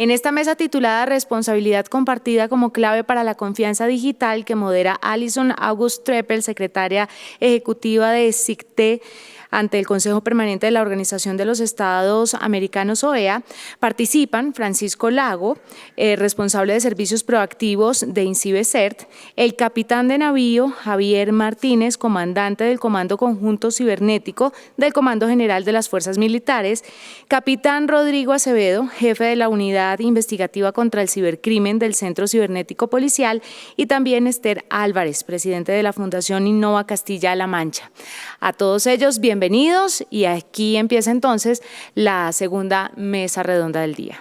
En esta mesa titulada Responsabilidad compartida como clave para la confianza digital, que modera Alison August Treppel, secretaria ejecutiva de SICTE, ante el Consejo Permanente de la Organización de los Estados Americanos, OEA, participan Francisco Lago, responsable de servicios proactivos de INCIBE-CERT, el capitán de navío Javier Martínez, comandante del Comando Conjunto Cibernético del Comando General de las Fuerzas Militares, capitán Rodrigo Acevedo, jefe de la Unidad Investigativa contra el Cibercrimen del Centro Cibernético Policial, y también Esther Álvarez, presidente de la Fundación Innova Castilla-La Mancha. A todos ellos, bienvenidos, y aquí empieza entonces la segunda mesa redonda del día.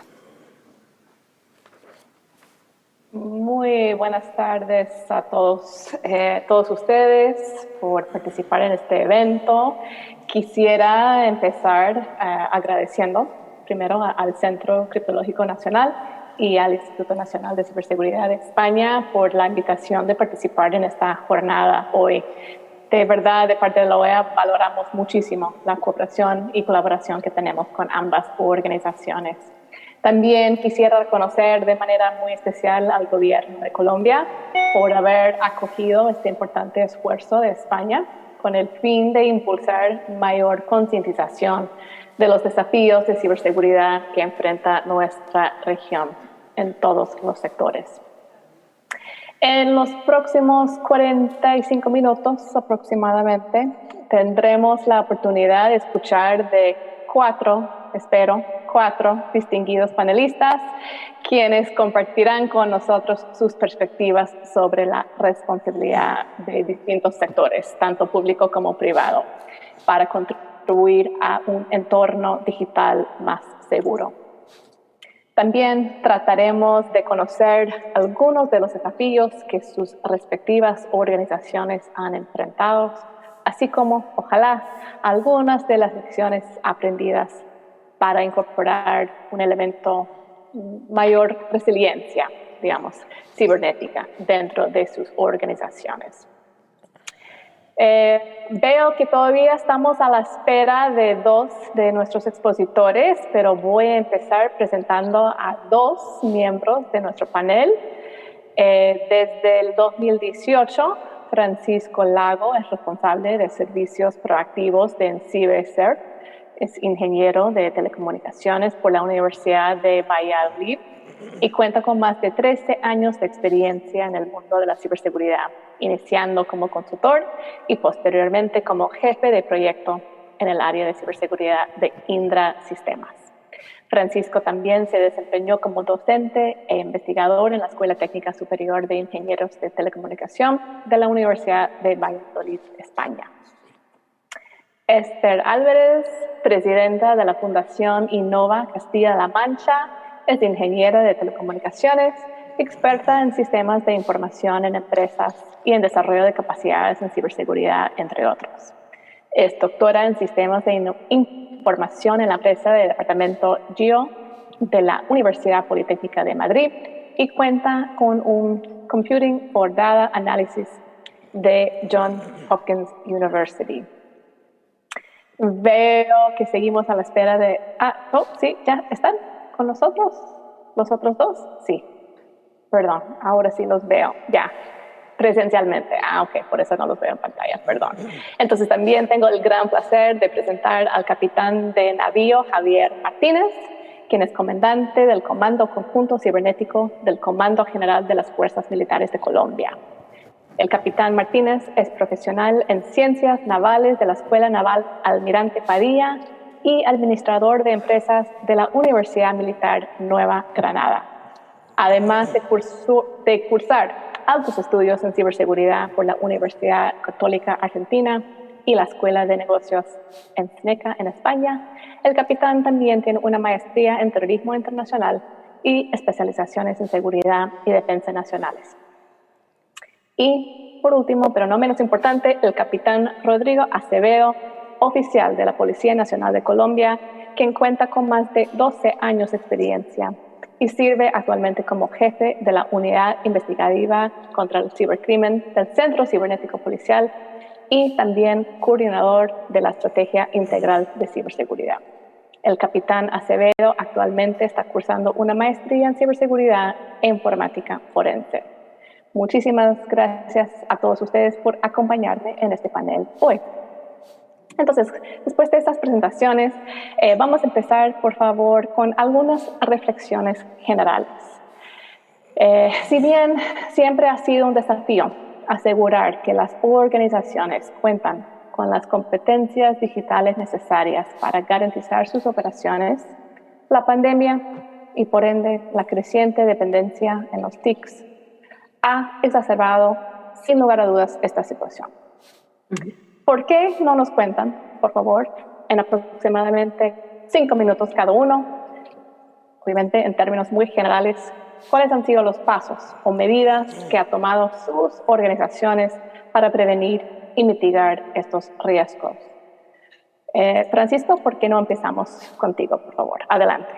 Muy buenas tardes a todos ustedes por participar en este evento. Quisiera empezar agradeciendo primero al Centro Criptológico Nacional y al Instituto Nacional de Ciberseguridad de España por la invitación de participar en esta jornada hoy. De verdad, de parte de la OEA, valoramos muchísimo la cooperación y colaboración que tenemos con ambas organizaciones. También quisiera reconocer de manera muy especial al Gobierno de Colombia por haber acogido este importante esfuerzo de España con el fin de impulsar mayor concientización de los desafíos de ciberseguridad que enfrenta nuestra región en todos los sectores. En los próximos 45 minutos aproximadamente tendremos la oportunidad de escuchar de cuatro distinguidos panelistas, quienes compartirán con nosotros sus perspectivas sobre la responsabilidad de distintos sectores, tanto público como privado, para contribuir a un entorno digital más seguro. También trataremos de conocer algunos de los desafíos que sus respectivas organizaciones han enfrentado, así como, ojalá, algunas de las lecciones aprendidas para incorporar un elemento mayor resiliencia, digamos, cibernética dentro de sus organizaciones. Veo que todavía estamos a la espera de dos de nuestros expositores, pero voy a empezar presentando a dos miembros de nuestro panel. Desde el 2018, Francisco Lago es responsable de servicios proactivos de INCIBE-CERT. Es ingeniero de telecomunicaciones por la Universidad de Valladolid y cuenta con más de 13 años de experiencia en el mundo de la ciberseguridad, iniciando como consultor y posteriormente como jefe de proyecto en el área de ciberseguridad de Indra Sistemas. Francisco también se desempeñó como docente e investigador en la Escuela Técnica Superior de Ingenieros de Telecomunicación de la Universidad de Valladolid, España. Esther Álvarez, presidenta de la Fundación Innova Castilla-La Mancha, es ingeniera de telecomunicaciones, experta en sistemas de información en empresas y en desarrollo de capacidades en ciberseguridad, entre otros. Es doctora en sistemas de información en la empresa del departamento GEO de la Universidad Politécnica de Madrid y cuenta con un Computing for Data Analysis de Johns Hopkins University. Veo que seguimos a la espera de... sí, ¿ya están con nosotros? ¿Los otros dos? Sí. Perdón, ahora sí los veo, ya, presencialmente. Ok, por eso no los veo en pantalla, perdón. Entonces también tengo el gran placer de presentar al capitán de navío Javier Martínez, quien es comandante del Comando Conjunto Cibernético del Comando General de las Fuerzas Militares de Colombia. El capitán Martínez es profesional en ciencias navales de la Escuela Naval Almirante Padilla y administrador de empresas de la Universidad Militar Nueva Granada. Además de cursar altos estudios en ciberseguridad por la Universidad Católica Argentina y la Escuela de Negocios en SNECA en España, el capitán también tiene una maestría en terrorismo internacional y especializaciones en seguridad y defensa nacionales. Y por último, pero no menos importante, el capitán Rodrigo Acevedo, oficial de la Policía Nacional de Colombia, quien cuenta con más de 12 años de experiencia y sirve actualmente como jefe de la Unidad Investigativa contra el Cibercrimen del Centro Cibernético Policial y también coordinador de la Estrategia Integral de Ciberseguridad. El capitán Acevedo actualmente está cursando una maestría en ciberseguridad e informática forense. Muchísimas gracias a todos ustedes por acompañarme en este panel hoy. Entonces, después de estas presentaciones, vamos a empezar, por favor, con algunas reflexiones generales. Si bien siempre ha sido un desafío asegurar que las organizaciones cuentan con las competencias digitales necesarias para garantizar sus operaciones, la pandemia y por ende la creciente dependencia en los TICs ha exacerbado sin lugar a dudas esta situación. ¿Por qué no nos cuentan, por favor, en aproximadamente 5 minutos cada uno, obviamente en términos muy generales, cuáles han sido los pasos o medidas que ha tomado sus organizaciones para prevenir y mitigar estos riesgos? Francisco, ¿por qué no empezamos contigo, por favor? Adelante.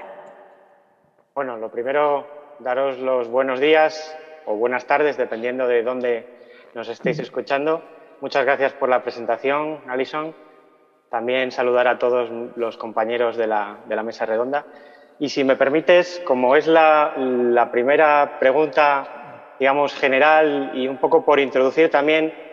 Bueno, lo primero, daros los buenos días o buenas tardes, dependiendo de dónde nos estéis escuchando. Muchas gracias por la presentación, Alison. También saludar a todos los compañeros de la mesa redonda. Y si me permites, como es la primera pregunta, digamos, general y un poco por introducir también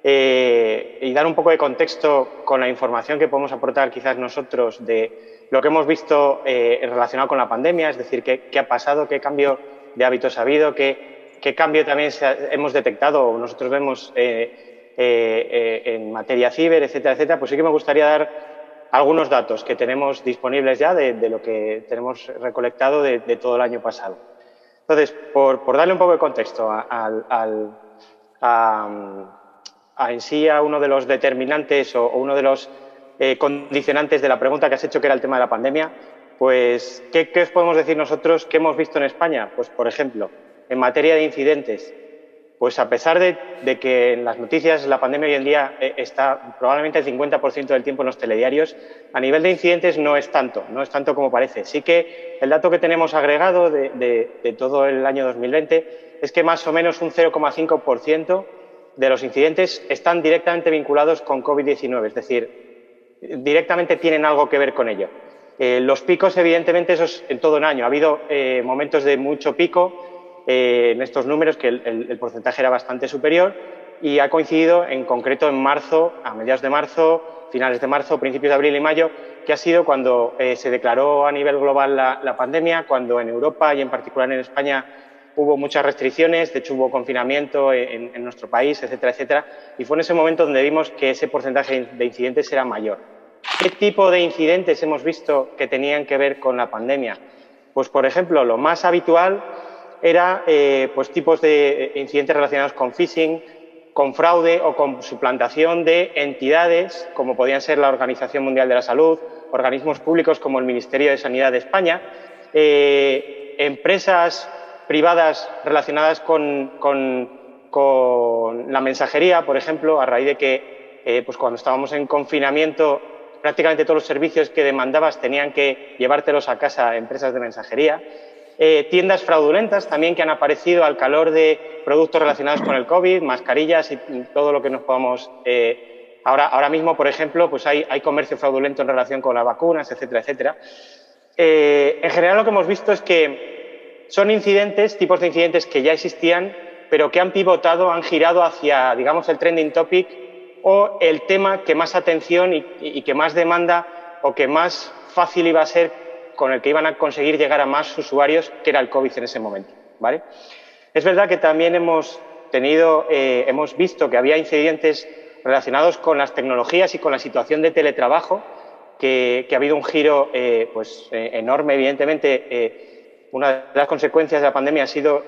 y dar un poco de contexto con la información que podemos aportar quizás nosotros de lo que hemos visto relacionado con la pandemia, es decir, qué ha pasado, qué cambio de hábitos ha habido, qué cambio también hemos detectado o nosotros vemos en materia ciber, etcétera, etcétera, pues sí que me gustaría dar algunos datos que tenemos disponibles ya de lo que tenemos recolectado de todo el año pasado. Entonces, por darle un poco de contexto en sí a uno de los determinantes o uno de los condicionantes de la pregunta que has hecho, que era el tema de la pandemia, pues, ¿qué os podemos decir nosotros que hemos visto en España? Pues, por ejemplo, en materia de incidentes, pues a pesar de que en las noticias la pandemia hoy en día está probablemente el 50% del tiempo en los telediarios, a nivel de incidentes no es tanto como parece. Sí que el dato que tenemos agregado de todo el año 2020 es que más o menos un 0,5% de los incidentes están directamente vinculados con COVID-19, es decir, directamente tienen algo que ver con ello. Los picos, evidentemente, eso es en todo un año. Ha habido momentos de mucho pico en estos números, que el porcentaje era bastante superior, y ha coincidido en concreto en marzo, a mediados de marzo, finales de marzo, principios de abril y mayo, que ha sido cuando se declaró a nivel global la pandemia, cuando en Europa y en particular en España hubo muchas restricciones, de hecho hubo confinamiento en nuestro país, etcétera, etcétera, y fue en ese momento donde vimos que ese porcentaje de incidentes era mayor. ¿Qué tipo de incidentes hemos visto que tenían que ver con la pandemia? Pues, por ejemplo, lo más habitual era pues tipos de incidentes relacionados con phishing, con fraude o con suplantación de entidades como podían ser la Organización Mundial de la Salud, organismos públicos como el Ministerio de Sanidad de España, empresas privadas relacionadas con la mensajería, por ejemplo, a raíz de que pues cuando estábamos en confinamiento prácticamente todos los servicios que demandabas tenían que llevártelos a casa empresas de mensajería. Tiendas fraudulentas también que han aparecido al calor de productos relacionados con el COVID, mascarillas y todo lo que nos podamos... Ahora mismo, por ejemplo, pues hay comercio fraudulento en relación con las vacunas, etcétera, etcétera. En general, lo que hemos visto es que son incidentes, tipos de incidentes que ya existían, pero que han pivotado, han girado hacia, digamos, el trending topic o el tema que más atención y que más demanda o que más fácil iba a ser, con el que iban a conseguir llegar a más usuarios, que era el COVID en ese momento, ¿vale? Es verdad que también hemos visto que había incidentes relacionados con las tecnologías y con la situación de teletrabajo, que ha habido un giro enorme, evidentemente. Una de las consecuencias de la pandemia ha sido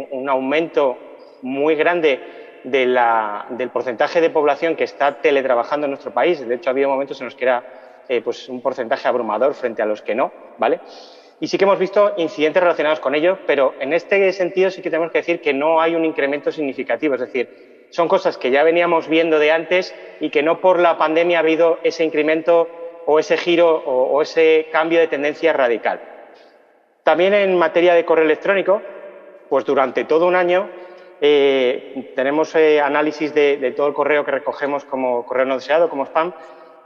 un aumento muy grande del porcentaje de población que está teletrabajando en nuestro país. De hecho, ha habido momentos en los que era un porcentaje abrumador frente a los que no, ¿vale? Y sí que hemos visto incidentes relacionados con ello, pero en este sentido sí que tenemos que decir que no hay un incremento significativo, es decir, son cosas que ya veníamos viendo de antes y que no por la pandemia ha habido ese incremento o ese giro o ese cambio de tendencia radical. También en materia de correo electrónico, pues durante todo un año tenemos análisis de todo el correo que recogemos como correo no deseado, como spam,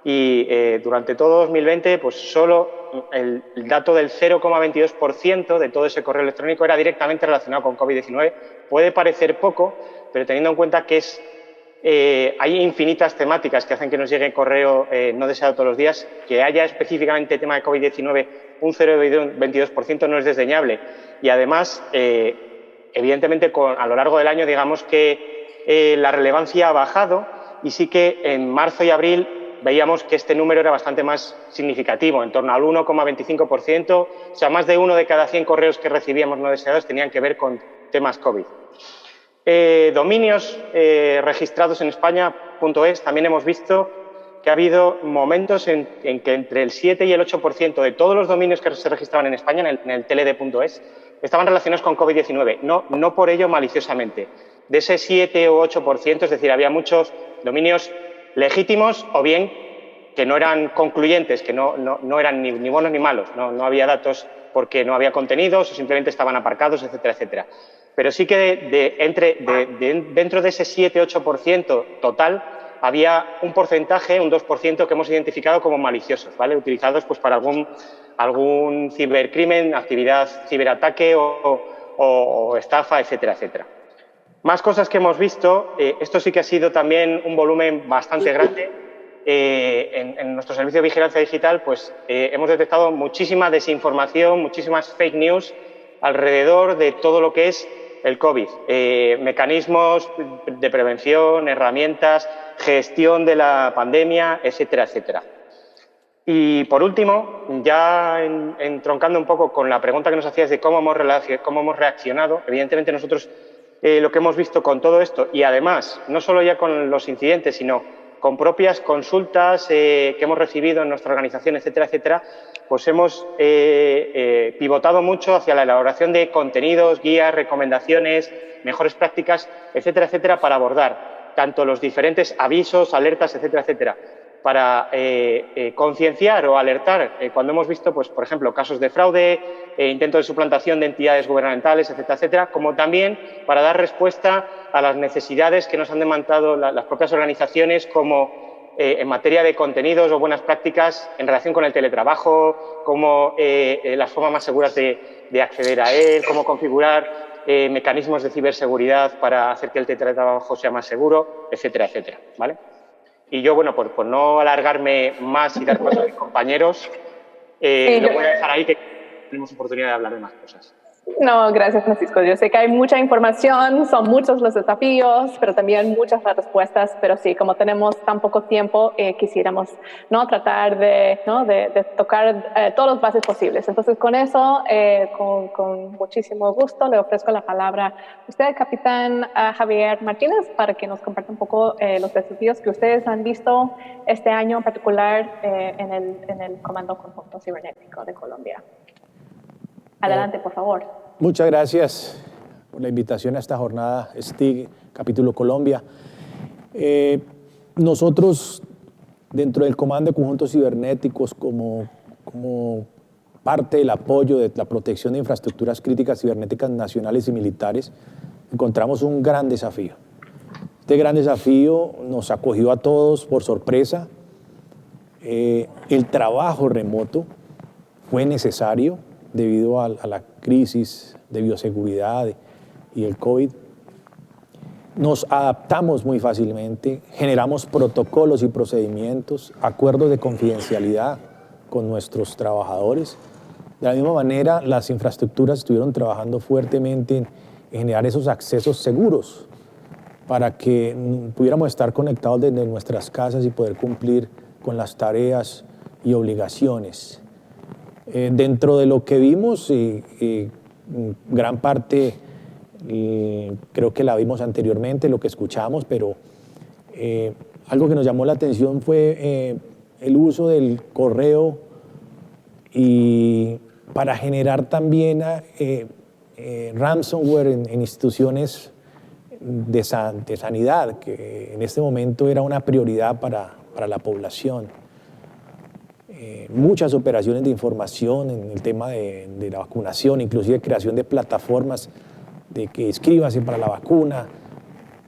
y durante todo 2020 pues solo el dato del 0,22% de todo ese correo electrónico era directamente relacionado con COVID-19. Puede parecer poco, pero teniendo en cuenta que hay infinitas temáticas que hacen que nos llegue correo no deseado todos los días, que haya específicamente tema de COVID-19 un 0,22% no es desdeñable. Y además, evidentemente, a lo largo del año, digamos que la relevancia ha bajado y sí que en marzo y abril veíamos que este número era bastante más significativo, en torno al 1,25%, o sea, más de 1 de cada 100 correos que recibíamos no deseados tenían que ver con temas COVID. Dominios registrados en España, .es, también hemos visto que ha habido momentos en que entre el 7 y el 8% de todos los dominios que se registraban en España, en el tled.es, estaban relacionados con COVID-19, no por ello maliciosamente. De ese 7 o 8%, es decir, había muchos dominios legítimos o bien que no eran concluyentes, que no eran ni buenos ni malos, no había datos porque no había contenidos o simplemente estaban aparcados, etcétera, etcétera. Pero sí que dentro de ese 7-8% total había un porcentaje, un 2%, que hemos identificado como maliciosos, ¿vale? Utilizados pues, para algún cibercrimen, actividad ciberataque o estafa, etcétera, etcétera. Más cosas que hemos visto, esto sí que ha sido también un volumen bastante grande. En nuestro servicio de vigilancia digital pues, hemos detectado muchísima desinformación, muchísimas fake news alrededor de todo lo que es el COVID. Mecanismos de prevención, herramientas, gestión de la pandemia, etcétera, etcétera. Y por último, ya entroncando un poco con la pregunta que nos hacías de cómo hemos reaccionado, evidentemente nosotros lo que hemos visto con todo esto y además, no solo ya con los incidentes, sino con propias consultas que hemos recibido en nuestra organización, etcétera, etcétera, pues hemos pivotado mucho hacia la elaboración de contenidos, guías, recomendaciones, mejores prácticas, etcétera, etcétera, para abordar tanto los diferentes avisos, alertas, etcétera, etcétera, para concienciar o alertar cuando hemos visto, pues, por ejemplo, casos de fraude, intentos de suplantación de entidades gubernamentales, etcétera, etcétera, como también para dar respuesta a las necesidades que nos han demandado las propias organizaciones, como en materia de contenidos o buenas prácticas en relación con el teletrabajo, como las formas más seguras de acceder a él, cómo configurar mecanismos de ciberseguridad para hacer que el teletrabajo sea más seguro, etcétera, etcétera, ¿vale? Y yo, bueno, por no alargarme más y dar paso a mis compañeros, lo voy a dejar ahí, que tenemos oportunidad de hablar de más cosas. No, gracias, Francisco. Yo sé que hay mucha información, son muchos los desafíos, pero también muchas las respuestas. Pero sí, como tenemos tan poco tiempo, quisiéramos tratar de tocar todas las bases posibles. Entonces, con eso, con muchísimo gusto, le ofrezco la palabra a usted, capitán Javier Martínez, para que nos comparta un poco los desafíos que ustedes han visto este año en particular en el Comando Conjunto Cibernético de Colombia. Adelante, por favor. Muchas gracias por la invitación a esta jornada STIG, capítulo Colombia. Nosotros, dentro del Comando de Conjuntos Cibernéticos, como parte del apoyo de la protección de infraestructuras críticas cibernéticas nacionales y militares, encontramos un gran desafío. Este gran desafío nos acogió a todos por sorpresa. El trabajo remoto fue necesario debido a la crisis de bioseguridad y el COVID. Nos adaptamos muy fácilmente, generamos protocolos y procedimientos, acuerdos de confidencialidad con nuestros trabajadores. De la misma manera, las infraestructuras estuvieron trabajando fuertemente en generar esos accesos seguros para que pudiéramos estar conectados desde nuestras casas y poder cumplir con las tareas y obligaciones. Dentro de lo que vimos, gran parte creo que la vimos anteriormente, lo que escuchamos, pero algo que nos llamó la atención fue el uso del correo y para generar también ransomware en instituciones de sanidad, que en este momento era una prioridad para la población. Muchas operaciones de información en el tema de la vacunación, inclusive creación de plataformas de que inscríbase para la vacuna,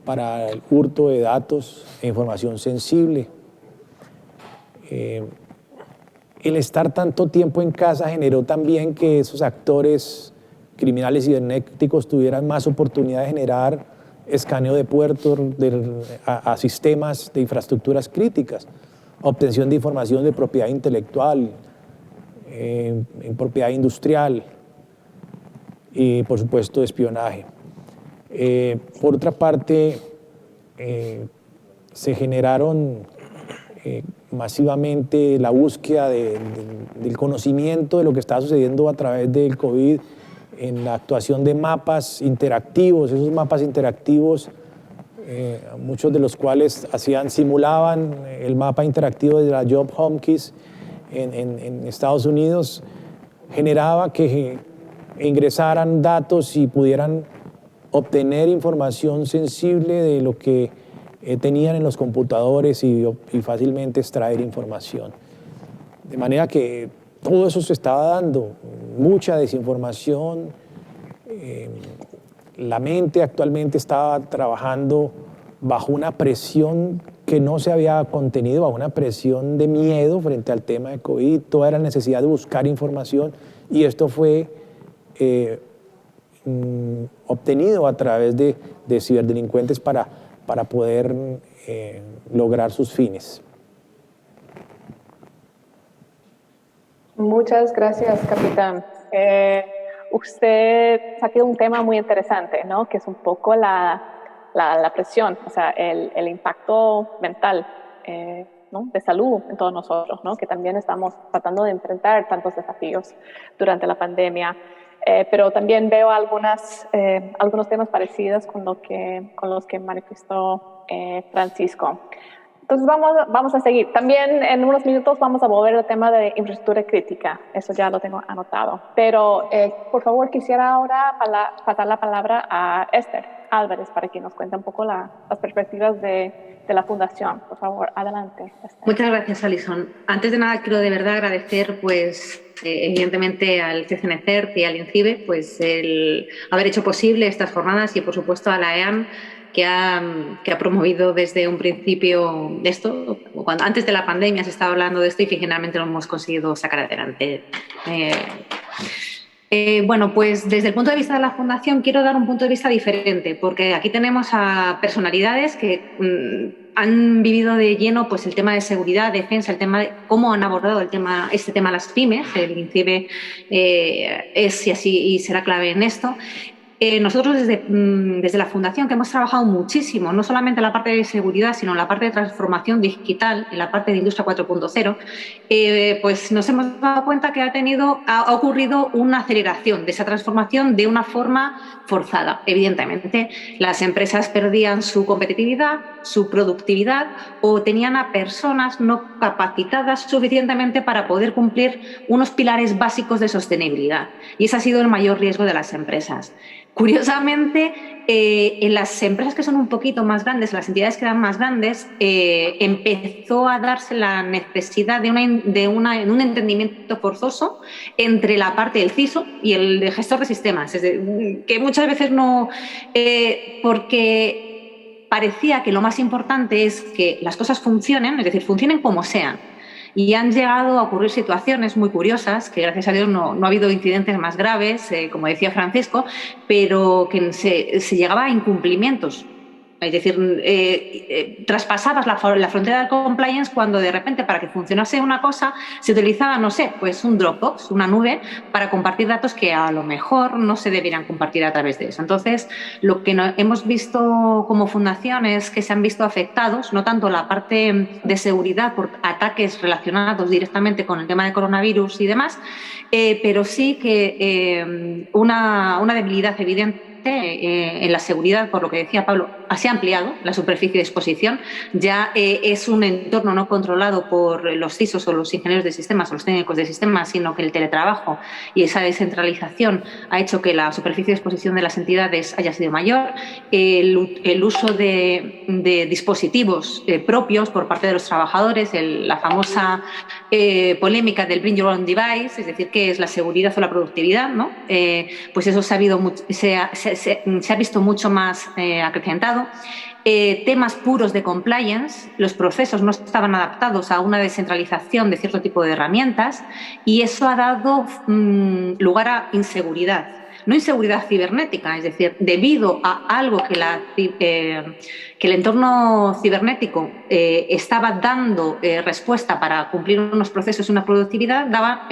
para el hurto de datos e información sensible. el estar tanto tiempo en casa generó también que esos actores criminales cibernéticos tuvieran más oportunidad de generar escaneo de puertos a sistemas de infraestructuras críticas, obtención de información de propiedad intelectual, en propiedad industrial y, por supuesto, espionaje. Por otra parte, se generaron masivamente la búsqueda del conocimiento de lo que estaba sucediendo a través del COVID en la actuación de mapas interactivos. Esos mapas interactivos, muchos de los cuales simulaban el mapa interactivo de la Job Home-Keys en Estados Unidos, generaba que ingresaran datos y pudieran obtener información sensible de lo que tenían en los computadores y fácilmente extraer información. De manera que todo eso se estaba dando, mucha desinformación. La mente actualmente estaba trabajando bajo una presión que no se había contenido, bajo una presión de miedo frente al tema de COVID. Toda era la necesidad de buscar información y esto fue obtenido a través de ciberdelincuentes para poder lograr sus fines. Muchas gracias, capitán. Usted saca un tema muy interesante, ¿no? Que es un poco la presión, o sea, el impacto mental, ¿no? De salud en todos nosotros, ¿no? Que también estamos tratando de enfrentar tantos desafíos durante la pandemia. Pero también veo algunos temas parecidos con los que manifestó Francisco. Entonces vamos a seguir. También en unos minutos vamos a volver al tema de infraestructura crítica. Eso ya lo tengo anotado. Pero por favor quisiera ahora pasar la palabra a Esther Álvarez para que nos cuente un poco las perspectivas de la Fundación. Por favor, adelante, Esther. Muchas gracias, Alison. Antes de nada, quiero de verdad agradecer, pues, evidentemente al CCNCERT y al INCIBE, pues, el haber hecho posible estas jornadas y, por supuesto, a la EAN, que ha promovido desde un principio esto. Antes de la pandemia se estaba hablando de esto y finalmente lo hemos conseguido sacar adelante. Bueno, pues desde el punto de vista de la Fundación quiero dar un punto de vista diferente, porque aquí tenemos a personalidades que han vivido de lleno pues, el tema de seguridad, defensa, el tema de cómo han abordado este tema las pymes. El INCIBE es y así y será clave en esto. Nosotros desde la Fundación, que hemos trabajado muchísimo, no solamente en la parte de seguridad, sino en la parte de transformación digital, en la parte de Industria 4.0, pues nos hemos dado cuenta que ha ocurrido una aceleración de esa transformación de una forma forzada. Evidentemente, las empresas perdían su competitividad, su productividad o tenían a personas no capacitadas suficientemente para poder cumplir unos pilares básicos de sostenibilidad. Y ese ha sido el mayor riesgo de las empresas. Curiosamente, en las empresas que son un poquito más grandes, las entidades que eran más grandes, empezó a darse la necesidad de un entendimiento forzoso entre la parte del CISO y el gestor de sistemas, que muchas veces no, porque parecía que lo más importante es que las cosas funcionen, es decir, funcionen como sean. Y han llegado a ocurrir situaciones muy curiosas, que gracias a Dios no ha habido incidentes más graves, como decía Francisco, pero que se llegaba a incumplimientos. Es decir, traspasabas la frontera del compliance cuando de repente para que funcionase una cosa se utilizaba, no sé, pues un Dropbox, una nube, para compartir datos que a lo mejor no se deberían compartir a través de eso. Entonces, lo que hemos visto como fundación es que se han visto afectados, no tanto la parte de seguridad por ataques relacionados directamente con el tema de coronavirus y demás, pero sí que una debilidad evidente en la seguridad, por lo que decía Pablo, se ha ampliado la superficie de exposición. Ya es un entorno no controlado por los CISOs o los ingenieros de sistemas o los técnicos de sistemas, sino que el teletrabajo y esa descentralización ha hecho que la superficie de exposición de las entidades haya sido mayor. El uso de dispositivos propios por parte de los trabajadores, la famosa polémica del Bring Your Own Device, es decir, ¿qué es la seguridad o la productividad? ¿No? Pues eso se se ha visto mucho más acrecentado. Temas puros de compliance, los procesos no estaban adaptados a una descentralización de cierto tipo de herramientas y eso ha dado lugar a inseguridad. No inseguridad cibernética, es decir, debido a algo que el entorno cibernético estaba dando respuesta para cumplir unos procesos y una productividad, daba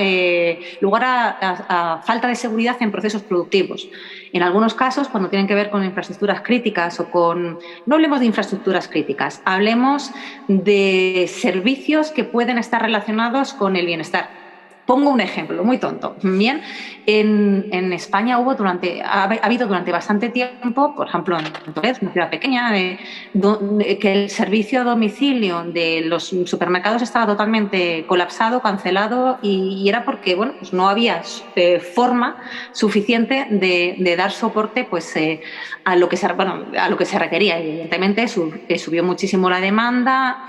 lugar a falta de seguridad en procesos productivos. En algunos casos, cuando tienen que ver con infraestructuras críticas o con... No hablemos de infraestructuras críticas, hablemos de servicios que pueden estar relacionados con el bienestar. Pongo un ejemplo muy tonto. Bien, en España ha habido durante bastante tiempo, por ejemplo en Toledo, una ciudad pequeña, que el servicio a domicilio de los supermercados estaba totalmente colapsado, cancelado y era porque bueno, pues no había forma suficiente de dar soporte pues, a lo que se requería. Evidentemente subió muchísimo la demanda,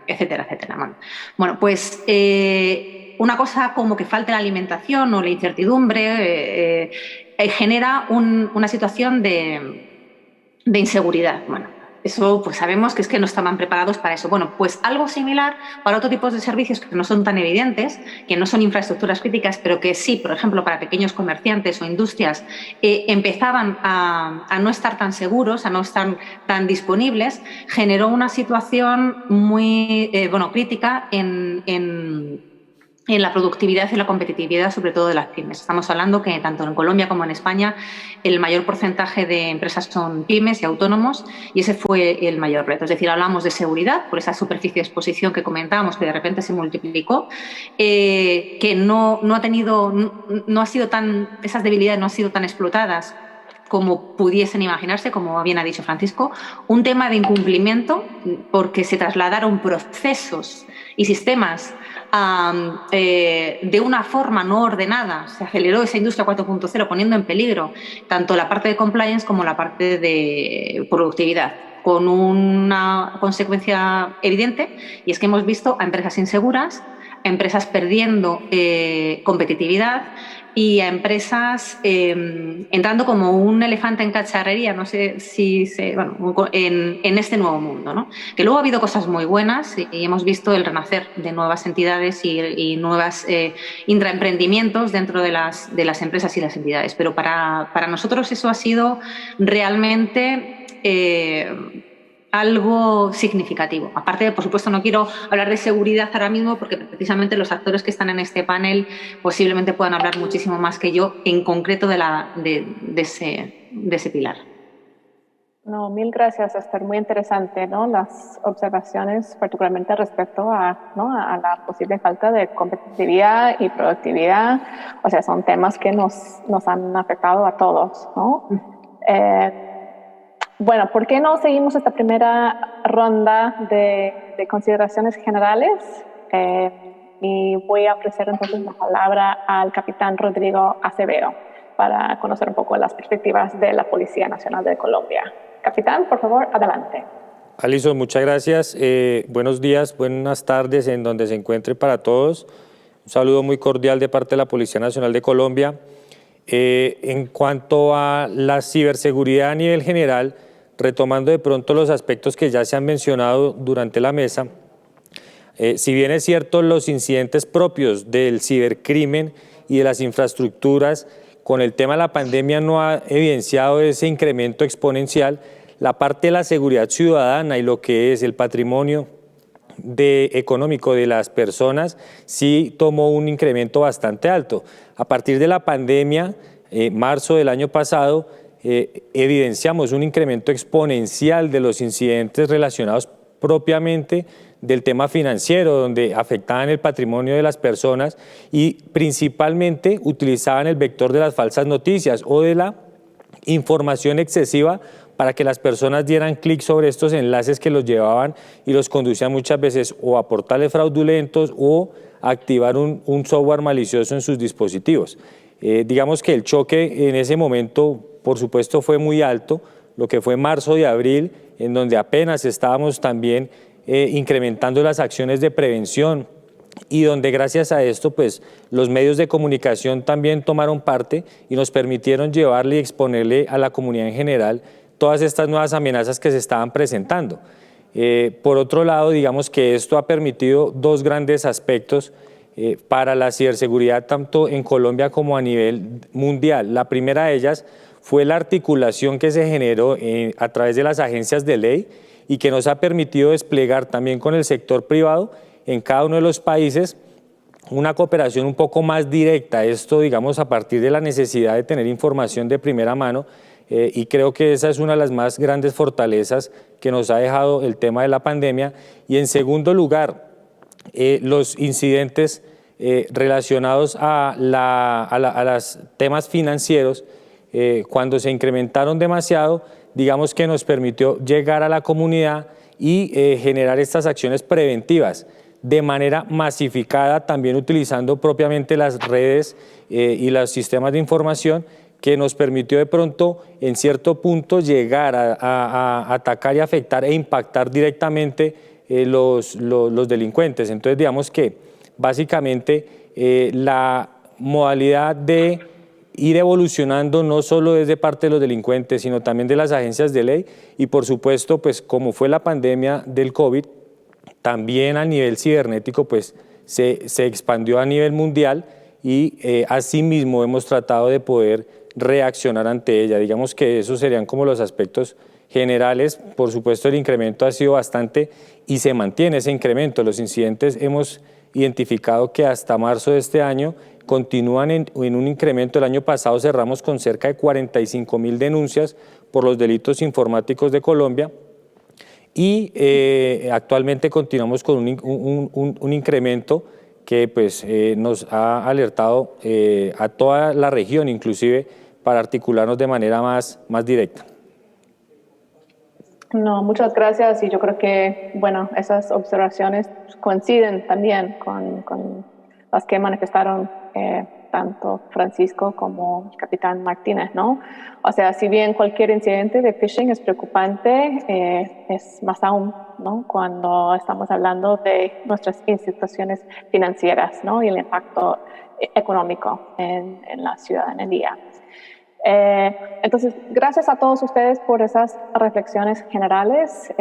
etcétera, etcétera. Bueno, pues una cosa como que falte la alimentación o la incertidumbre genera una situación de inseguridad. Bueno, eso pues sabemos que es que no estaban preparados para eso. Bueno, pues algo similar para otro tipo de servicios que no son tan evidentes, que no son infraestructuras críticas, pero que sí, por ejemplo, para pequeños comerciantes o industrias empezaban a no estar tan seguros, a no estar tan disponibles, generó una situación muy crítica en la productividad y la competitividad, sobre todo de las pymes. Estamos hablando que tanto en Colombia como en España el mayor porcentaje de empresas son pymes y autónomos y ese fue el mayor reto. Es decir, hablamos de seguridad por esa superficie de exposición que comentábamos que de repente se multiplicó, que esas debilidades no han sido tan explotadas como pudiesen imaginarse, como bien ha dicho Francisco, un tema de incumplimiento porque se trasladaron procesos y sistemas de una forma no ordenada. Se aceleró esa industria 4.0 poniendo en peligro tanto la parte de compliance como la parte de productividad, con una consecuencia evidente, y es que hemos visto a empresas inseguras, a empresas perdiendo competitividad y a empresas entrando como un elefante en cacharrería, no sé si en este nuevo mundo, ¿no? Que luego ha habido cosas muy buenas y hemos visto el renacer de nuevas entidades y nuevos intraemprendimientos dentro de las empresas y las entidades, pero para nosotros eso ha sido realmente algo significativo. Aparte, por supuesto, no quiero hablar de seguridad ahora mismo porque precisamente los actores que están en este panel posiblemente puedan hablar muchísimo más que yo en concreto de ese pilar. No, mil gracias, Esther. Muy interesante, ¿no? Las observaciones, particularmente respecto a la posible falta de competitividad y productividad. O sea, son temas que nos han afectado a todos, ¿no? Bueno, ¿por qué no seguimos esta primera ronda de consideraciones generales? Y voy a ofrecer entonces la palabra al capitán Rodrigo Acevedo para conocer un poco las perspectivas de la Policía Nacional de Colombia. Capitán, por favor, adelante. Alison, muchas gracias. Buenos días, buenas tardes en donde se encuentre para todos. Un saludo muy cordial de parte de la Policía Nacional de Colombia. En cuanto a la ciberseguridad a nivel general, retomando de pronto los aspectos que ya se han mencionado durante la mesa, si bien es cierto los incidentes propios del cibercrimen y de las infraestructuras con el tema de la pandemia no ha evidenciado ese incremento exponencial, la parte de la seguridad ciudadana y lo que es el patrimonio económico de las personas sí tomó un incremento bastante alto. A partir de la pandemia, marzo del año pasado, evidenciamos un incremento exponencial de los incidentes relacionados propiamente del tema financiero, donde afectaban el patrimonio de las personas y principalmente utilizaban el vector de las falsas noticias o de la información excesiva para que las personas dieran clic sobre estos enlaces que los llevaban y los conducían muchas veces o a portales fraudulentos o a activar un software malicioso en sus dispositivos. Digamos que el choque en ese momento, por supuesto, fue muy alto, lo que fue marzo y abril, en donde apenas estábamos también incrementando las acciones de prevención y donde gracias a esto pues los medios de comunicación también tomaron parte y nos permitieron llevarle y exponerle a la comunidad en general todas estas nuevas amenazas que se estaban presentando. Por otro lado, digamos que esto ha permitido dos grandes aspectos para la ciberseguridad tanto en Colombia como a nivel mundial. La primera de ellas fue la articulación que se generó a través de las agencias de ley y que nos ha permitido desplegar también con el sector privado en cada uno de los países una cooperación un poco más directa, esto digamos a partir de la necesidad de tener información de primera mano y creo que esa es una de las más grandes fortalezas que nos ha dejado el tema de la pandemia. Y en segundo lugar, los incidentes relacionados a los temas financieros, cuando se incrementaron demasiado, digamos que nos permitió llegar a la comunidad y generar estas acciones preventivas de manera masificada, también utilizando propiamente las redes y los sistemas de información, que nos permitió de pronto en cierto punto llegar a atacar y afectar e impactar directamente los delincuentes. Entonces digamos que básicamente la modalidad de ir evolucionando no solo desde parte de los delincuentes, sino también de las agencias de ley y por supuesto, pues como fue la pandemia del COVID, también a nivel cibernético pues se expandió a nivel mundial y asimismo hemos tratado de poder reaccionar ante ella. Digamos que esos serían como los aspectos generales. Por supuesto el incremento ha sido bastante y se mantiene ese incremento. Los incidentes hemos identificado que hasta marzo de este año continúan en un incremento. El año pasado cerramos con cerca de 45.000 denuncias por los delitos informáticos de Colombia y actualmente continuamos con un incremento que pues, nos ha alertado a toda la región, inclusive para articularnos de manera más directa. No, muchas gracias y yo creo que, bueno, esas observaciones coinciden también con las que manifestaron tanto Francisco como el capitán Martínez, ¿no? O sea, si bien cualquier incidente de phishing es preocupante, es más aún, ¿no? Cuando estamos hablando de nuestras instituciones financieras, ¿no? Y el impacto económico en la ciudadanía. Entonces, gracias a todos ustedes por esas reflexiones generales.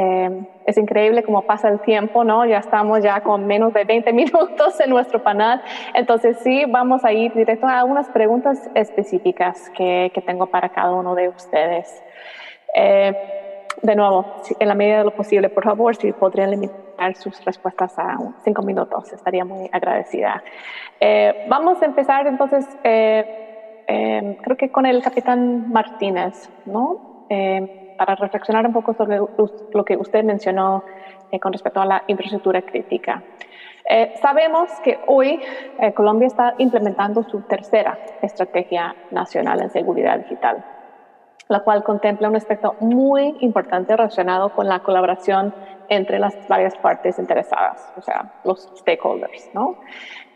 Es increíble cómo pasa el tiempo, ¿no? Ya estamos ya con menos de 20 minutos en nuestro panel. Entonces, sí, vamos a ir directo a algunas preguntas específicas que tengo para cada uno de ustedes. De nuevo, en la medida de lo posible, por favor, si podrían limitar sus respuestas a 5 minutos, estaría muy agradecida. Vamos a empezar entonces... creo que con el capitán Martínez, ¿no? Para reflexionar un poco sobre lo que usted mencionó con respecto a la infraestructura crítica. Sabemos que hoy Colombia está implementando su tercera estrategia nacional en seguridad digital, la cual contempla un aspecto muy importante relacionado con la colaboración entre las varias partes interesadas, o sea, los stakeholders, ¿no?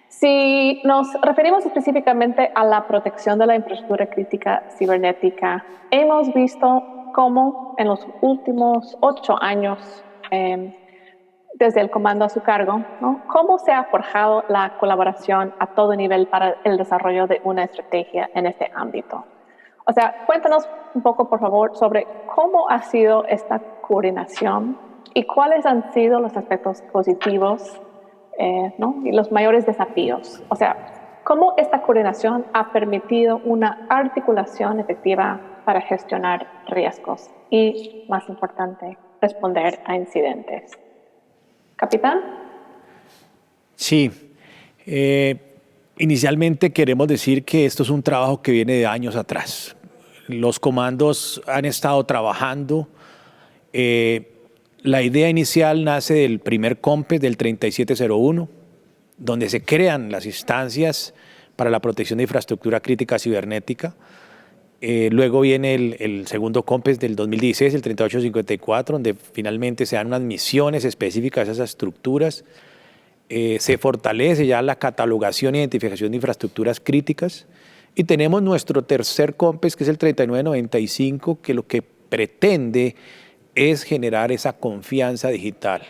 Si nos referimos específicamente a la protección de la infraestructura crítica cibernética, hemos visto cómo en los últimos 8 años, desde el comando a su cargo, ¿no? Cómo se ha forjado la colaboración a todo nivel para el desarrollo de una estrategia en este ámbito. O sea, cuéntanos un poco, por favor, sobre cómo ha sido esta coordinación y cuáles han sido los aspectos positivos, ¿no? Y los mayores desafíos. O sea, cómo esta coordinación ha permitido una articulación efectiva para gestionar riesgos y, más importante, responder a incidentes. Capitán. Sí. Inicialmente queremos decir que esto es un trabajo que viene de años atrás. Los comandos han estado trabajando. La idea inicial nace del primer COMPES del 3701, donde se crean las instancias para la protección de infraestructura crítica cibernética. Luego viene el segundo COMPES del 2016, el 3854, donde finalmente se dan unas misiones específicas a esas estructuras. Se fortalece ya la catalogación e identificación de infraestructuras críticas. Y tenemos nuestro tercer COMPES, que es el 3995, que lo que pretende es generar esa confianza digital.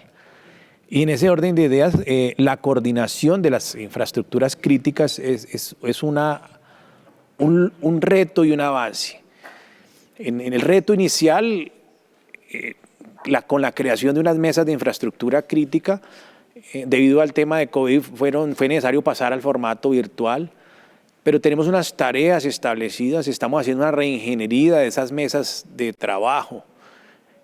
Y en ese orden de ideas, la coordinación de las infraestructuras críticas es un reto y un avance. En el reto inicial, con la creación de unas mesas de infraestructura crítica, debido al tema de COVID, fue necesario pasar al formato virtual, pero tenemos unas tareas establecidas, estamos haciendo una reingeniería de esas mesas de trabajo.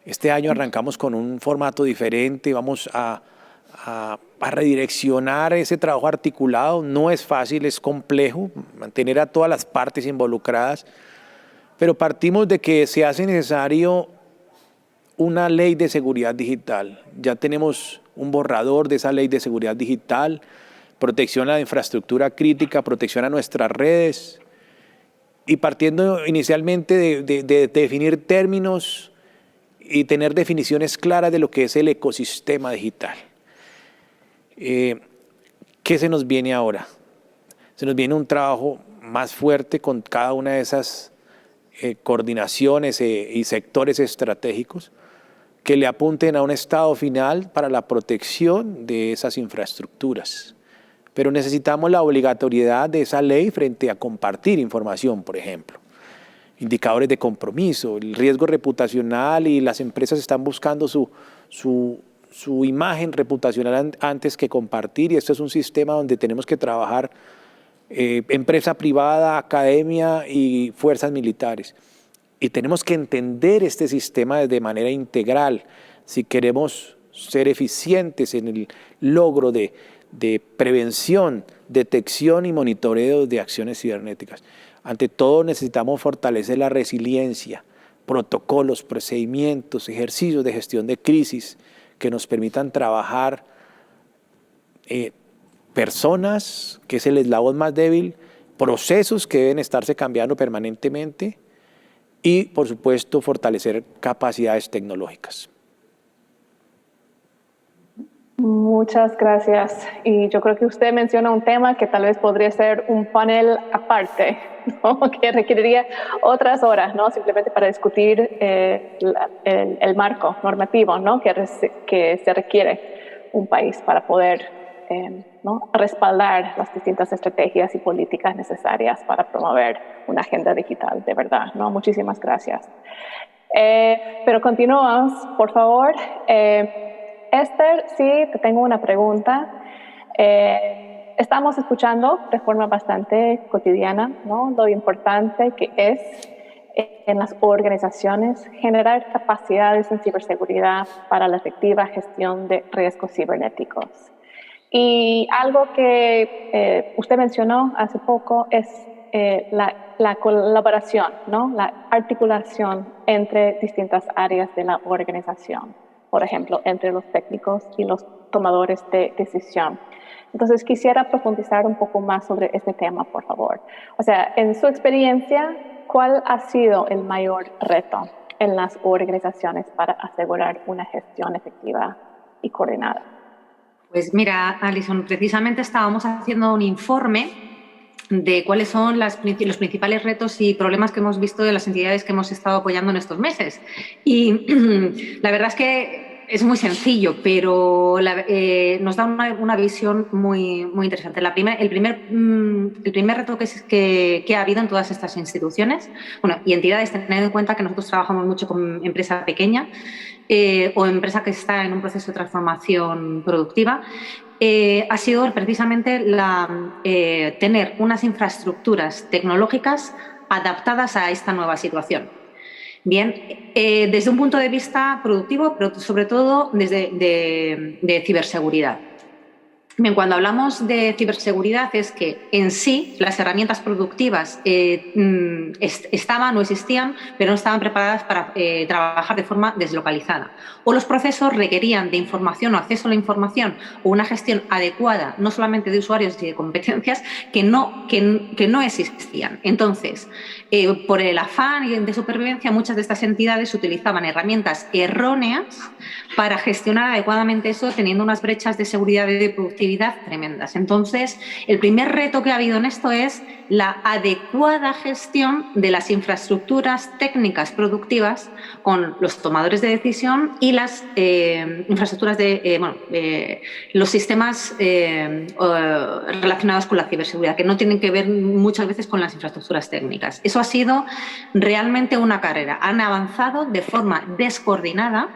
Este año arrancamos con un formato diferente, vamos a redireccionar ese trabajo articulado. No es fácil, es complejo mantener a todas las partes involucradas, pero partimos de que se hace necesario una ley de seguridad digital. Ya tenemos un borrador de esa ley de seguridad digital, protección a la infraestructura crítica, protección a nuestras redes, y partiendo inicialmente de definir términos y tener definiciones claras de lo que es el ecosistema digital. ¿Qué se nos viene ahora? Se nos viene un trabajo más fuerte con cada una de esas coordinaciones y sectores estratégicos que le apunten a un estado final para la protección de esas infraestructuras. Pero necesitamos la obligatoriedad de esa ley frente a compartir información, por ejemplo. Indicadores de compromiso, el riesgo reputacional, y las empresas están buscando su imagen reputacional antes que compartir, y esto es un sistema donde tenemos que trabajar empresa privada, academia y fuerzas militares. Y tenemos que entender este sistema de manera integral si queremos ser eficientes en el logro de prevención, detección y monitoreo de acciones cibernéticas. Ante todo, necesitamos fortalecer la resiliencia, protocolos, procedimientos, ejercicios de gestión de crisis que nos permitan trabajar personas, que es el eslabón más débil, procesos que deben estarse cambiando permanentemente y, por supuesto, fortalecer capacidades tecnológicas. Muchas gracias. Y yo creo que usted menciona un tema que tal vez podría ser un panel aparte, ¿no? Que requeriría otras horas, ¿no? Simplemente para discutir el marco normativo, ¿no? que se requiere un país para poder ¿no? respaldar las distintas estrategias y políticas necesarias para promover una agenda digital de verdad, ¿no? Muchísimas gracias. Pero continuamos, por favor. Esther, sí, te tengo una pregunta. Estamos escuchando de forma bastante cotidiana, ¿no? Lo importante que es en las organizaciones generar capacidades en ciberseguridad para la efectiva gestión de riesgos cibernéticos. Y algo que usted mencionó hace poco es la colaboración, ¿no? La articulación entre distintas áreas de la organización. Por ejemplo, entre los técnicos y los tomadores de decisión. Entonces, quisiera profundizar un poco más sobre este tema, por favor. O sea, en su experiencia, ¿cuál ha sido el mayor reto en las organizaciones para asegurar una gestión efectiva y coordinada? Pues mira, Alison, precisamente estábamos haciendo un informe de cuáles son los principales retos y problemas que hemos visto de las entidades que hemos estado apoyando en estos meses. Y la verdad es que es muy sencillo, pero nos da una visión muy interesante. El primer reto que ha habido en todas estas instituciones, bueno, y entidades, teniendo en cuenta que nosotros trabajamos mucho con empresa pequeña o empresa que está en un proceso de transformación productiva, ha sido precisamente tener unas infraestructuras tecnológicas adaptadas a esta nueva situación. Bien, desde un punto de vista productivo, pero sobre todo desde de ciberseguridad. Bien, cuando hablamos de ciberseguridad es que en sí las herramientas productivas estaban o existían, pero no estaban preparadas para trabajar de forma deslocalizada. O los procesos requerían de información o acceso a la información o una gestión adecuada, no solamente de usuarios y de competencias, que no existían. Entonces, Por el afán de supervivencia, muchas de estas entidades utilizaban herramientas erróneas para gestionar adecuadamente eso, teniendo unas brechas de seguridad y de productividad tremendas. Entonces, el primer reto que ha habido en esto es la adecuada gestión de las infraestructuras técnicas productivas con los tomadores de decisión y las infraestructuras los sistemas relacionados con la ciberseguridad, que no tienen que ver muchas veces con las infraestructuras técnicas. Eso ha sido realmente una carrera. Han avanzado de forma descoordinada,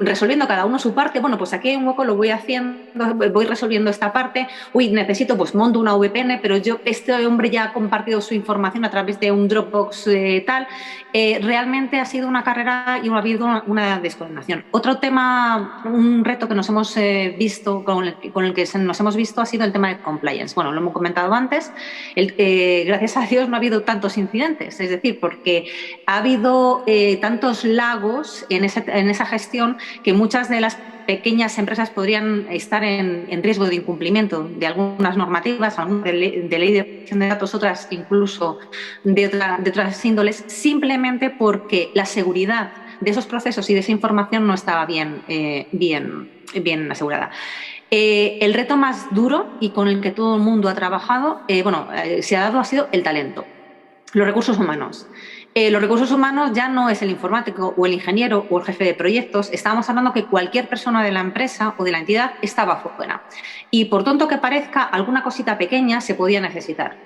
resolviendo cada uno su parte. Bueno, pues aquí hay un hueco, lo voy haciendo, voy resolviendo esta parte. Uy, necesito, pues monto una VPN, pero este hombre ya ha compartido su información a través de un Dropbox tal. Realmente ha sido una carrera y ha habido una descoordinación. Otro tema, un reto que nos hemos visto, con el que nos hemos visto, ha sido el tema de compliance. Bueno, lo hemos comentado antes. Gracias a Dios no ha habido tantos incidentes, es decir, porque ha habido tantos lagos en esa gestión que muchas de las pequeñas empresas podrían estar en riesgo de incumplimiento de algunas normativas, algunas de ley de protección de datos, otras incluso de otras índoles, simplemente porque la seguridad de esos procesos y de esa información no estaba bien asegurada. El reto más duro y con el que todo el mundo ha trabajado, se ha dado, ha sido el talento, los recursos humanos. Los recursos humanos ya no es el informático o el ingeniero o el jefe de proyectos. Estábamos hablando que cualquier persona de la empresa o de la entidad estaba fuera. Y por tonto que parezca, alguna cosita pequeña se podía necesitar.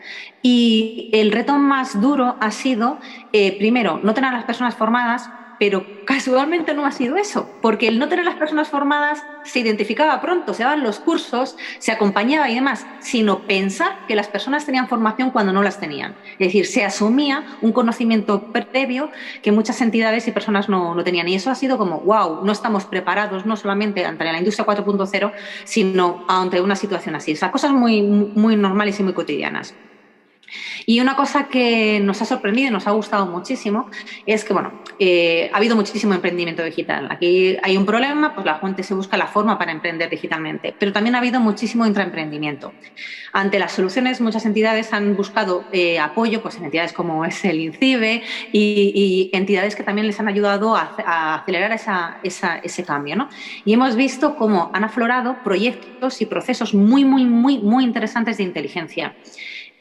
Y el reto más duro ha sido, primero, no tener a las personas formadas, pero casualmente no ha sido eso, porque el no tener las personas formadas se identificaba pronto, se daban los cursos, se acompañaba y demás, sino pensar que las personas tenían formación cuando no las tenían. Es decir, se asumía un conocimiento previo que muchas entidades y personas no tenían. Y eso ha sido como, wow, no estamos preparados no solamente ante la industria 4.0, sino ante una situación así. O sea, cosas muy, muy normales y muy cotidianas. Y una cosa que nos ha sorprendido y nos ha gustado muchísimo es que, ha habido muchísimo emprendimiento digital. Aquí hay un problema, pues la gente se busca la forma para emprender digitalmente, pero también ha habido muchísimo intraemprendimiento. Ante las soluciones, muchas entidades han buscado apoyo, pues en entidades como es el INCIBE y entidades que también les han ayudado a acelerar ese cambio, ¿no? Y hemos visto cómo han aflorado proyectos y procesos muy, muy, muy, muy interesantes de inteligencia.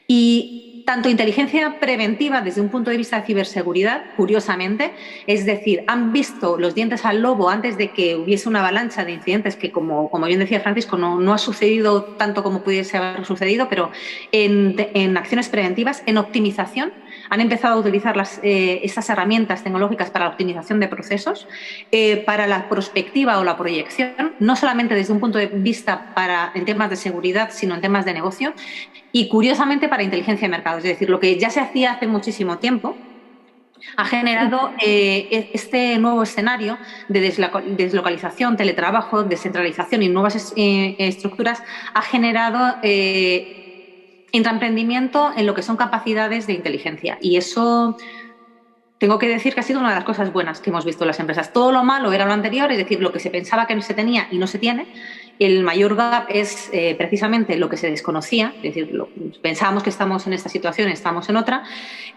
Y tanto inteligencia preventiva desde un punto de vista de ciberseguridad, curiosamente, es decir, han visto los dientes al lobo antes de que hubiese una avalancha de incidentes que, como bien decía Francisco, no ha sucedido tanto como pudiese haber sucedido, pero en acciones preventivas, en optimización, han empezado a utilizar estas herramientas tecnológicas para la optimización de procesos, para la prospectiva o la proyección, no solamente desde un punto de vista en temas de seguridad, sino en temas de negocio, y curiosamente para inteligencia de mercado. Es decir, lo que ya se hacía hace muchísimo tiempo ha generado este nuevo escenario de deslocalización, teletrabajo, descentralización y nuevas estructuras, ha generado intraemprendimiento en lo que son capacidades de inteligencia. Y eso tengo que decir que ha sido una de las cosas buenas que hemos visto en las empresas. Todo lo malo era lo anterior, es decir, lo que se pensaba que no se tenía y no se tiene. El mayor gap es precisamente lo que se desconocía, es decir, pensábamos que estamos en esta situación, estamos en otra,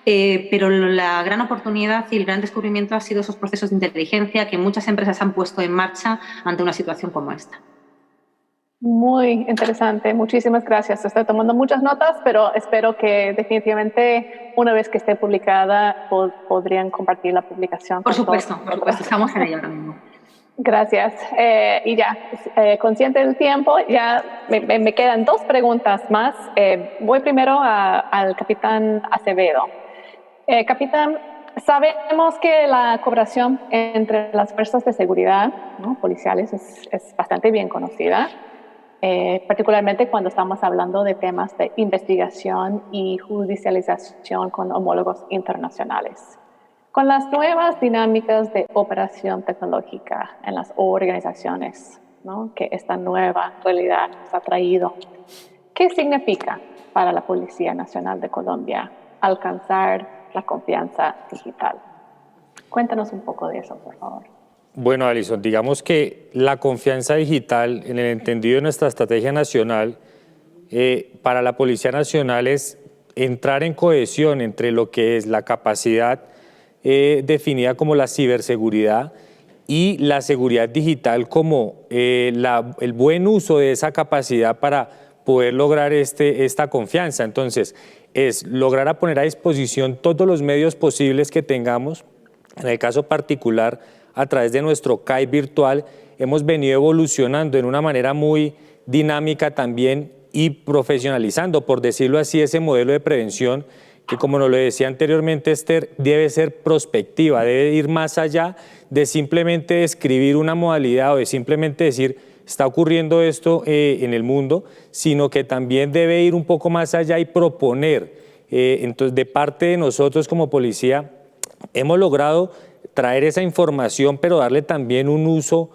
pero la gran oportunidad y el gran descubrimiento ha sido esos procesos de inteligencia que muchas empresas han puesto en marcha ante una situación como esta. Muy interesante, muchísimas gracias. Estoy tomando muchas notas, pero espero que definitivamente una vez que esté publicada podrían compartir la publicación. Por supuesto, estamos en ello ahora mismo. Gracias. Y ya, consciente del tiempo, ya me quedan dos preguntas más. Voy primero al capitán Acevedo. Capitán, sabemos que la cooperación entre las fuerzas de seguridad, ¿no?, policiales es bastante bien conocida, particularmente cuando estamos hablando de temas de investigación y judicialización con homólogos internacionales. Con las nuevas dinámicas de operación tecnológica en las organizaciones, ¿no?, que esta nueva realidad nos ha traído, ¿qué significa para la Policía Nacional de Colombia alcanzar la confianza digital? Cuéntanos un poco de eso, por favor. Bueno, Alison, digamos que la confianza digital, en el entendido de nuestra estrategia nacional, para la Policía Nacional es entrar en cohesión entre lo que es la capacidad definida como la ciberseguridad y la seguridad digital como el buen uso de esa capacidad para poder lograr esta confianza. Entonces, es lograr poner a disposición todos los medios posibles que tengamos. En el caso particular, a través de nuestro CAI virtual, hemos venido evolucionando en una manera muy dinámica también y profesionalizando, por decirlo así, ese modelo de prevención que, como nos lo decía anteriormente Esther, debe ser prospectiva, debe ir más allá de simplemente describir una modalidad o de simplemente decir está ocurriendo esto en el mundo, sino que también debe ir un poco más allá y proponer. Entonces, de parte de nosotros como policía, hemos logrado traer esa información, pero darle también un uso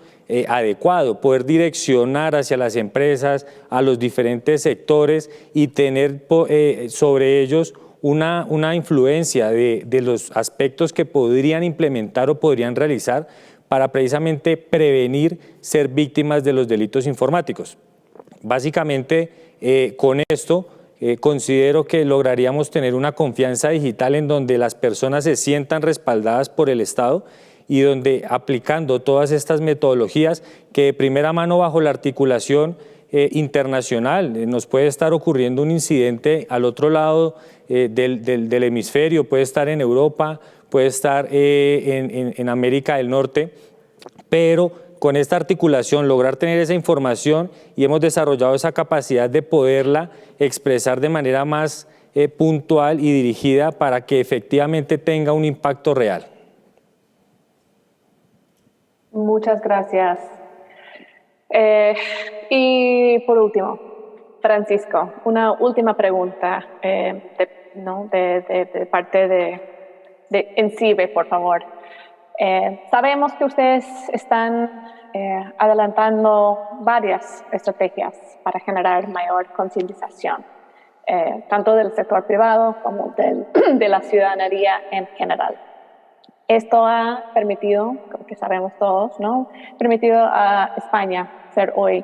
adecuado, poder direccionar hacia las empresas, a los diferentes sectores y tener sobre ellos una influencia de los aspectos que podrían implementar o podrían realizar para precisamente prevenir ser víctimas de los delitos informáticos. Básicamente, con esto considero que lograríamos tener una confianza digital en donde las personas se sientan respaldadas por el Estado y donde, aplicando todas estas metodologías que de primera mano bajo la articulación internacional, nos puede estar ocurriendo un incidente al otro lado del hemisferio, puede estar en Europa, puede estar en América del Norte, pero con esta articulación lograr tener esa información y hemos desarrollado esa capacidad de poderla expresar de manera más puntual y dirigida para que efectivamente tenga un impacto real. Muchas gracias. Y por último, Francisco, una última pregunta de parte de ENCIBE, por favor. Sabemos que ustedes están adelantando varias estrategias para generar mayor concientización, tanto del sector privado como de la ciudadanía en general. Esto ha permitido, creo que sabemos todos, ¿no? Permitido a España ser hoy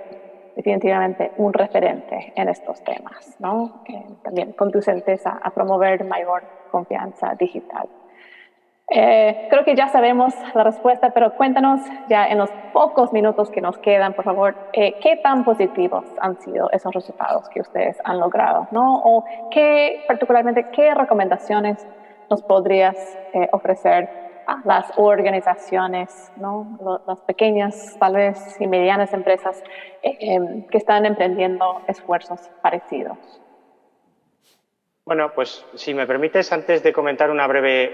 definitivamente un referente en estos temas, ¿no? También conducentes a promover mayor confianza digital. Creo que ya sabemos la respuesta, pero cuéntanos ya en los pocos minutos que nos quedan, por favor, qué tan positivos han sido esos resultados que ustedes han logrado, ¿no? O particularmente, qué recomendaciones nos podrías ofrecer a las organizaciones, ¿no? Las pequeñas, tal vez, y medianas empresas que están emprendiendo esfuerzos parecidos. Bueno, pues si me permites, antes de comentar una breve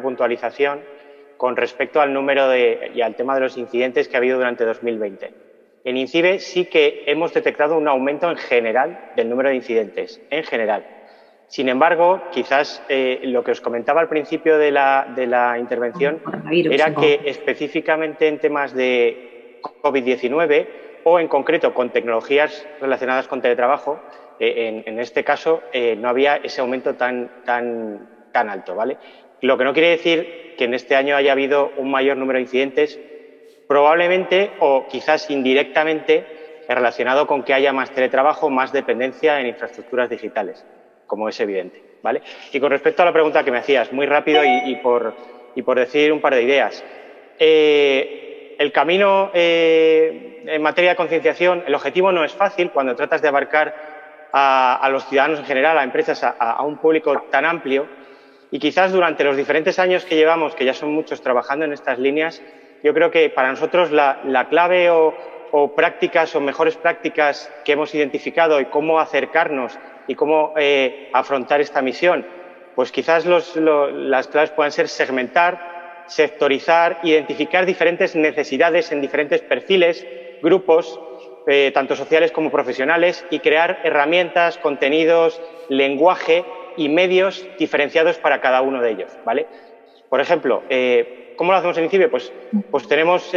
puntualización con respecto al número y al tema de los incidentes que ha habido durante 2020. En INCIBE sí que hemos detectado un aumento en general del número de incidentes, en general. Sin embargo, quizás lo que os comentaba al principio de la intervención era que específicamente en temas de COVID-19 o en concreto con tecnologías relacionadas con teletrabajo, en este caso no había ese aumento tan alto, ¿vale? Lo que no quiere decir que en este año haya habido un mayor número de incidentes, probablemente o quizás indirectamente relacionado con que haya más teletrabajo, más dependencia en infraestructuras digitales, como es evidente, ¿vale? Y con respecto a la pregunta que me hacías, muy rápido y por decir un par de ideas. El camino en materia de concienciación, el objetivo no es fácil cuando tratas de abarcar a los ciudadanos en general, a empresas, a un público tan amplio, y quizás durante los diferentes años que llevamos, que ya son muchos trabajando en estas líneas, yo creo que para nosotros la clave o prácticas o mejores prácticas que hemos identificado y cómo acercarnos y cómo afrontar esta misión, pues quizás las claves puedan ser segmentar, sectorizar, identificar diferentes necesidades en diferentes perfiles, grupos, tanto sociales como profesionales, y crear herramientas, contenidos, lenguaje y medios diferenciados para cada uno de ellos, ¿vale? Por ejemplo, ¿cómo lo hacemos en INCIBE? Pues tenemos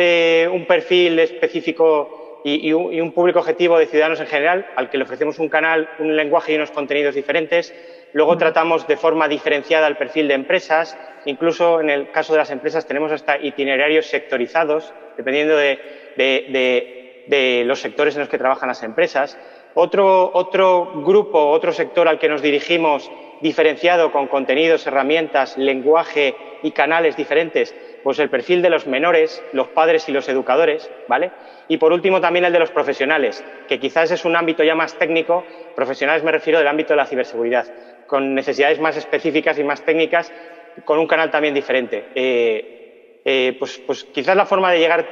un perfil específico y un público objetivo de ciudadanos en general, al que le ofrecemos un canal, un lenguaje y unos contenidos diferentes. Luego tratamos de forma diferenciada el perfil de empresas. Incluso en el caso de las empresas tenemos hasta itinerarios sectorizados, dependiendo de los sectores en los que trabajan las empresas. Otro grupo, otro sector al que nos dirigimos diferenciado con contenidos, herramientas, lenguaje y canales diferentes, pues el perfil de los menores, los padres y los educadores, ¿vale? Y por último también el de los profesionales, que quizás es un ámbito ya más técnico. Profesionales me refiero del ámbito de la ciberseguridad, con necesidades más específicas y más técnicas, con un canal también diferente. Pues quizás la forma de llegar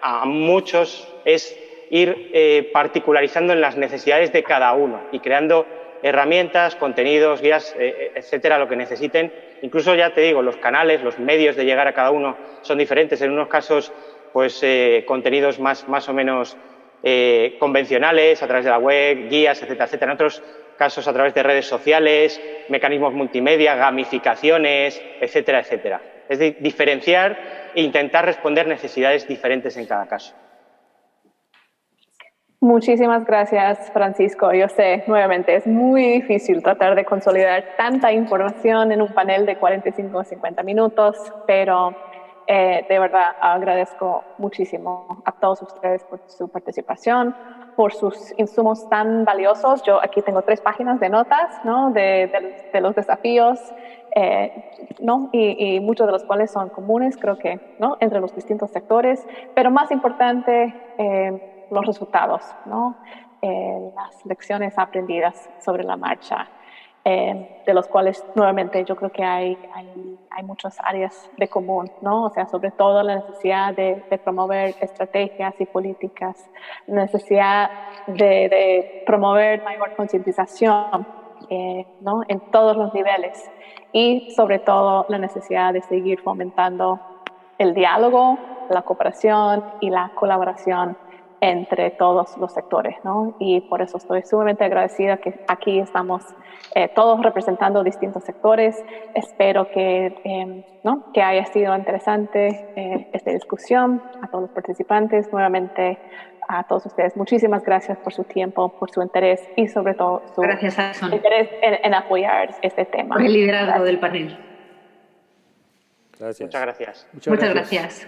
a muchos es ir particularizando en las necesidades de cada uno y creando herramientas, contenidos, guías, etcétera, lo que necesiten. Incluso, ya te digo, los canales, los medios de llegar a cada uno son diferentes. En unos casos, pues contenidos más o menos convencionales, a través de la web, guías, etcétera, etcétera. En otros casos, a través de redes sociales, mecanismos multimedia, gamificaciones, etcétera, etcétera. Es decir, diferenciar e intentar responder necesidades diferentes en cada caso. Muchísimas gracias, Francisco. Yo sé, nuevamente, es muy difícil tratar de consolidar tanta información en un panel de 45 o 50 minutos, pero de verdad agradezco muchísimo a todos ustedes por su participación, por sus insumos tan valiosos. Yo aquí tengo 3 páginas de notas, ¿no? de los desafíos, ¿no? y muchos de los cuales son comunes, creo que, ¿no? entre los distintos sectores, pero más importante, los resultados, ¿no? Las lecciones aprendidas sobre la marcha, de los cuales nuevamente yo creo que hay muchas áreas de común, ¿no? O sea, sobre todo la necesidad de promover estrategias y políticas, la necesidad de promover mayor concientización, ¿no? en todos los niveles, y sobre todo la necesidad de seguir fomentando el diálogo, la cooperación y la colaboración entre todos los sectores, ¿no? Y por eso estoy sumamente agradecida que aquí estamos todos representando distintos sectores. Espero que, ¿no? que haya sido interesante esta discusión. A todos los participantes, nuevamente a todos ustedes, muchísimas gracias por su tiempo, por su interés y sobre todo su interés en apoyar este tema. Por el liderazgo del panel. Gracias. Muchas gracias. Muchas gracias.